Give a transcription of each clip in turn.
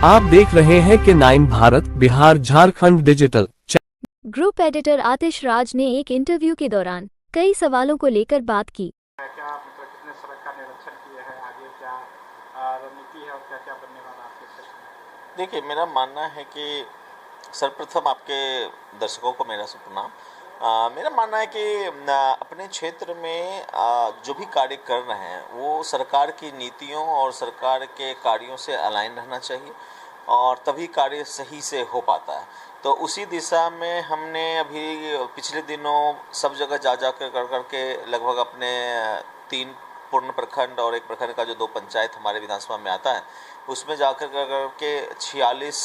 आप देख रहे हैं कि 9 Bharat Bihar Jharkhand digital. Group editor Atish Raj ने एक इंटरव्यू के दौरान कई सवालों को लेकर बात की। क्या मतलब कितने सड़क का निरीक्षण किए हैं, आगे क्या रणनीति है और क्या क्या बनने वाला आपके क्षेत्र में? देखिए, मेरा मानना है कि सर्वप्रथम आपके दर्शकों को मेरा प्रणाम। मेरा मानना है कि अपने क्षेत्र में जो भी कार्य कर रहे हैं वो सरकार की नीतियों और सरकार के कार्यों से अलाइन रहना चाहिए और तभी कार्य सही से हो पाता है। तो उसी दिशा में हमने अभी पिछले दिनों सब जगह जा कर के लगभग अपने 3 पूर्ण प्रखंड और एक प्रखंड का जो 2 पंचायत हमारे विधानसभा में आता है उसमें जाकर के 46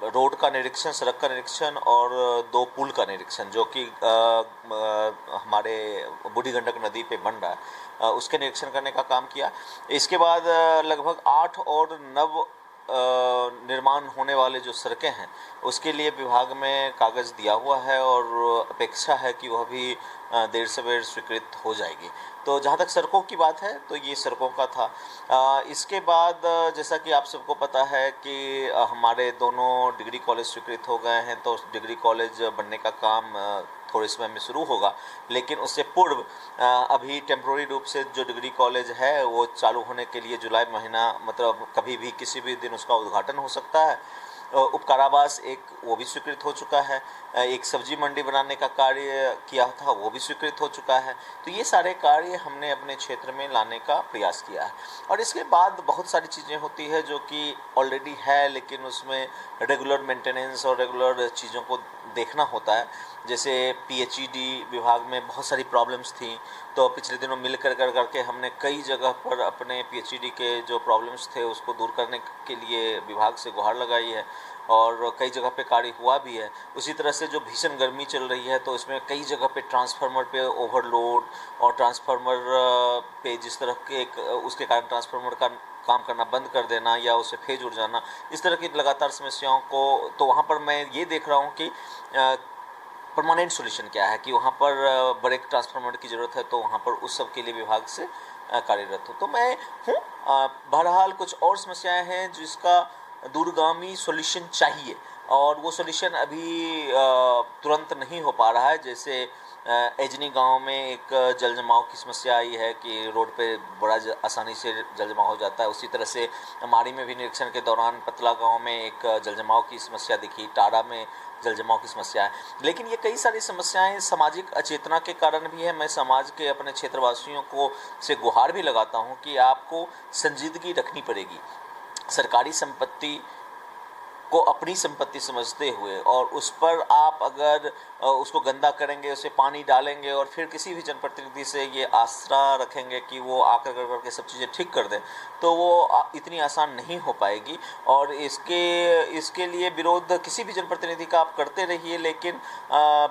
रोड का निरीक्षण, सड़क का निरीक्षण और 2 पुल का निरीक्षण जो कि हमारे बूढ़ी गंडक नदी पे बन रहा है, उसके निरीक्षण करने का काम किया। इसके बाद लगभग 8 और नव निर्माण होने वाले जो सड़कें हैं उसके लिए विभाग में कागज़ दिया हुआ है और अपेक्षा है कि वह भी देर से देर स्वीकृत हो जाएगी। तो जहाँ तक सड़कों की बात है तो ये सड़कों का था। इसके बाद जैसा कि आप सबको पता है कि हमारे दोनों डिग्री कॉलेज स्वीकृत हो गए हैं, तो डिग्री कॉलेज बनने का काम थोड़े समय में शुरू होगा, लेकिन उससे पूर्व अभी टेम्प्रोरी रूप से जो डिग्री कॉलेज है वो चालू होने के लिए जुलाई महीना, मतलब कभी भी किसी भी दिन उसका उद्घाटन हो सकता है। उपकारावास एक वो भी स्वीकृत हो चुका है, एक सब्जी मंडी बनाने का कार्य किया था वो भी स्वीकृत हो चुका है। तो ये सारे कार्य हमने अपने क्षेत्र में लाने का प्रयास किया है। और इसके बाद बहुत सारी चीज़ें होती है जो कि ऑलरेडी है, लेकिन उसमें रेगुलर मेंटेनेंस और रेगुलर चीज़ों को देखना होता है। जैसे पीएचईडी विभाग में बहुत सारी प्रॉब्लम्स थी, तो पिछले दिनों मिल करके हमने कई जगह पर अपने पीएचईडी के जो प्रॉब्लम्स थे उसको दूर करने के लिए विभाग से गुहार लगाई है और कई जगह पे कार्य हुआ भी है। उसी तरह से जो भीषण गर्मी चल रही है तो इसमें कई जगह पे ट्रांसफार्मर पे ओवरलोड और ट्रांसफार्मर पे जिस तरह के उसके कारण ट्रांसफार्मर का काम करना बंद कर देना या उसे फेज उड़ जाना, इस तरह की लगातार समस्याओं को, तो वहाँ पर मैं ये देख रहा हूँ कि परमानेंट सॉल्यूशन क्या है, कि वहाँ पर बड़े ट्रांसफार्मर की ज़रूरत है तो वहाँ पर उस सब के लिए विभाग से कार्यरत हो। तो मैं हूँ, बहरहाल कुछ और समस्याएं हैं जिसका दूरगामी सॉल्यूशन चाहिए और वो सॉल्यूशन अभी तुरंत नहीं हो पा रहा है। जैसे एजनी गांव में एक जल जमाव की समस्या आई है कि रोड पे बड़ा आसानी से जल जमाव हो जाता है। उसी तरह से माड़ी में भी निरीक्षण के दौरान पतला गांव में एक जल जमाव की समस्या दिखी, टाड़ा में जल जमाव की समस्या है। लेकिन ये कई सारी समस्याएं सामाजिक अचेतना के कारण भी है। मैं समाज के अपने क्षेत्रवासियों को से गुहार भी लगाता हूँ कि आपको संजीदगी रखनी पड़ेगी। सरकारी संपत्ति को अपनी संपत्ति समझते हुए और उस पर आप अगर उसको गंदा करेंगे, उसे पानी डालेंगे और फिर किसी भी जनप्रतिनिधि से ये आसरा रखेंगे कि वो आकर करके सब चीज़ें ठीक कर दें, तो वो इतनी आसान नहीं हो पाएगी। और इसके लिए विरोध किसी भी जनप्रतिनिधि का आप करते रहिए, लेकिन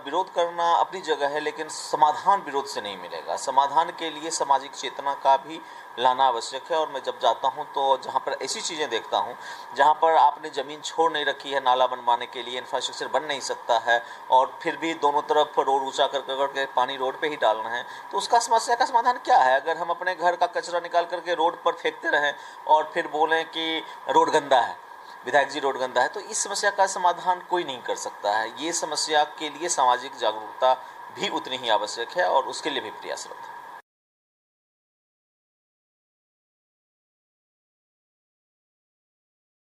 विरोध करना अपनी जगह है, लेकिन समाधान विरोध से नहीं मिलेगा। समाधान के लिए सामाजिक चेतना का भी लाना आवश्यक है। और मैं जब जाता हूं तो जहां पर ऐसी चीज़ें देखता हूं जहां पर आपने ज़मीन छोड़ नहीं रखी है नाला बनवाने के लिए, इंफ्रास्ट्रक्चर बन नहीं सकता है और फिर भी दोनों तरफ रोड ऊंचा करके पानी रोड पे ही डालना है, तो उसका समस्या का समाधान क्या है? अगर हम अपने घर का कचरा निकाल करके रोड पर फेंकते रहें और फिर बोलें कि रोड गंदा है, विधायक जी रोड गंदा है, तो इस समस्या का समाधान कोई नहीं कर सकता है। ये समस्या के लिए सामाजिक जागरूकता भी उतनी ही आवश्यक है और उसके लिए भी प्रयासरत है।